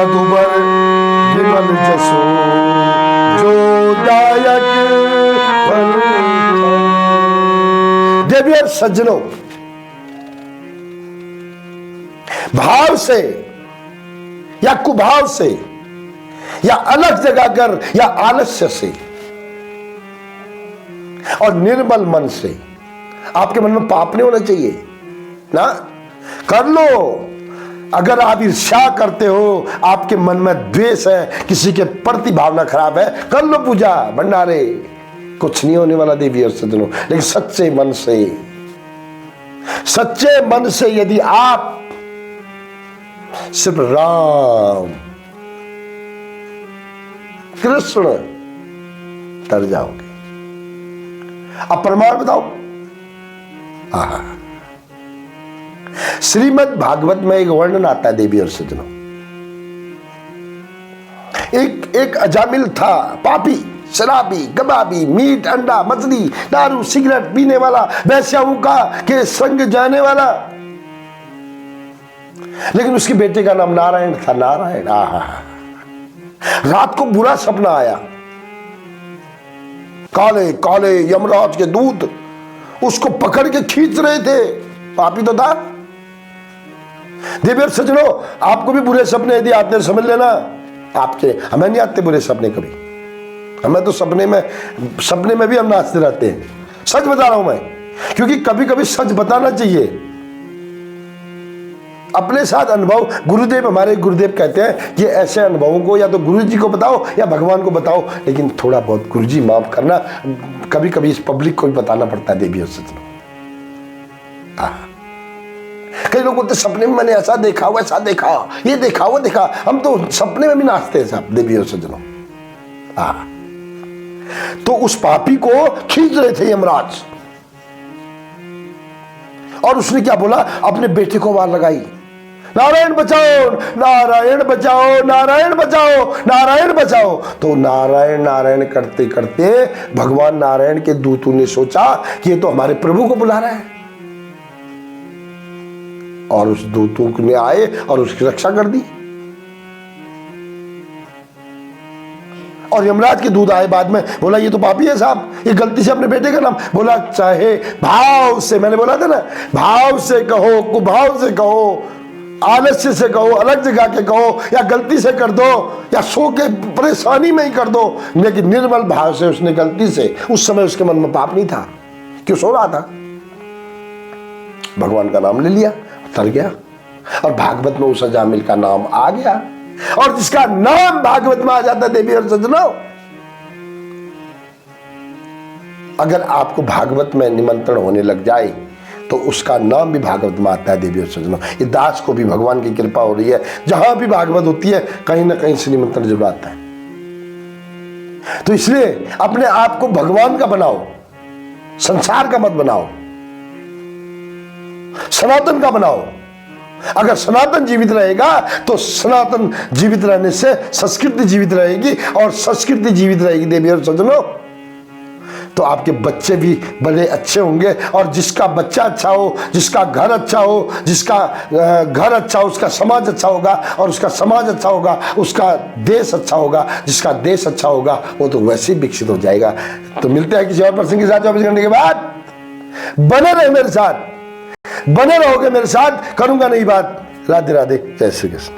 रघुबर विमल जसो जो दायक फल। देवी और सज्जनों, भाव से या कुभाव से या अलग जगाकर या आलस्य से और निर्मल मन से, आपके मन में पाप नहीं होना चाहिए ना, कर लो। अगर आप ईर्ष्या करते हो, आपके मन में द्वेष है, किसी के प्रति भावना खराब है, कर लो पूजा भंडारे, कुछ नहीं होने वाला देवी और सज्जनों। लेकिन सच्चे मन से यदि आप सिर्फ राम कृष्ण तर जाओगे। अब प्रमाण बताओ। श्रीमद् भागवत में एक वर्णन आता है देवी और सज्जनों। एक अजामिल था, पापी, शराबी, कबाबी, मीट, अंडा, मछली, दारू, सिगरेट पीने वाला, वैश्याओं का के संग जाने वाला। लेकिन उसके बेटे का नाम नारायण था। नारायण। रात को बुरा सपना आया। काले काले यमराज के दूत उसको पकड़ के खींच रहे थे। पापी तो था। देवी और सज्जनों, आपको भी बुरे सपने यदि आते समझ लेना आपके, हमें नहीं आते बुरे सपने कभी। हमें तो सपने में भी हम नाचते रहते हैं। सच बता रहा हूं मैं, क्योंकि कभी कभी सच बताना चाहिए। अपने साथ अनुभव, गुरुदेव, हमारे गुरुदेव कहते हैं कि ऐसे अनुभवों को या तो गुरु जी को बताओ या भगवान को बताओ, लेकिन थोड़ा बहुत गुरु जी माफ करना, कभी कभी इस पब्लिक को भी बताना पड़ता है देवी और सज्जनों। कई लोग बोलते सपने में मैंने ऐसा देखा, वैसा देखा, ये देखा, वो देखा। हम तो सपने में भी नाचते हैं साहब देवी और सज्जनों। तो उस पापी को खींच रहे थे यमराज, और उसने क्या बोला, अपने बेटे को आवाज लगाई, नारायण बचाओ, नारायण बचाओ, नारायण बचाओ, नारायण बचाओ। तो नारायण नारायण करते करते भगवान नारायण के दूतों ने सोचा कि ये तो हमारे प्रभु को बुला रहा है, और उस दूतों ने आए और उसकी रक्षा कर दी। और यमराज के दूत आए बाद में, बोला ये तो पापी है साहब, ये गलती से अपने बेटे का नाम बोला। चाहे भाव से, मैंने बोला था ना, भाव से कहो, कुभाव से कहो, आलस्य से कहो, अलग जगह के कहो, या गलती से कर दो, या सो के परेशानी में ही कर दो, लेकिन निर्मल भाव से उसने गलती से, उस समय उसके मन में पाप नहीं था, क्यों सो रहा था, भगवान का नाम ले लिया, तर गया। और भागवत में उस अजामिल का नाम आ गया, और जिसका नाम भागवत में आ जाता है देवी और सज्जनों, अगर आपको भागवत में निमंत्रण होने लग जाए तो उसका नाम भी भागवत में आता है देवी और सज्जनों। ये दास को भी भगवान की कृपा हो रही है, जहां भी भागवत होती है कहीं ना कहीं से निमंत्रण जरूर आता है। तो इसलिए अपने आप को भगवान का बनाओ, संसार का मत बनाओ, सनातन का बनाओ। अगर सनातन जीवित रहेगा तो सनातन जीवित रहने से संस्कृति जीवित रहेगी, और संस्कृति जीवित रहेगी देवी और सज्जनों, तो आपके बच्चे भी बड़े अच्छे होंगे। और जिसका बच्चा अच्छा हो, जिसका घर अच्छा हो, जिसका घर अच्छा हो, उसका समाज अच्छा होगा, और उसका समाज अच्छा होगा, उसका देश अच्छा होगा। जिसका देश अच्छा होगा वो तो वैसे ही विकसित हो जाएगा। तो मिलते हैं किसी और पर्सन के साथ 24 घंटे के बाद। बने रहे मेरे साथ, बने रहोगे मेरे साथ, करूंगा नई बात। राधे राधे, जय श्री कृष्ण।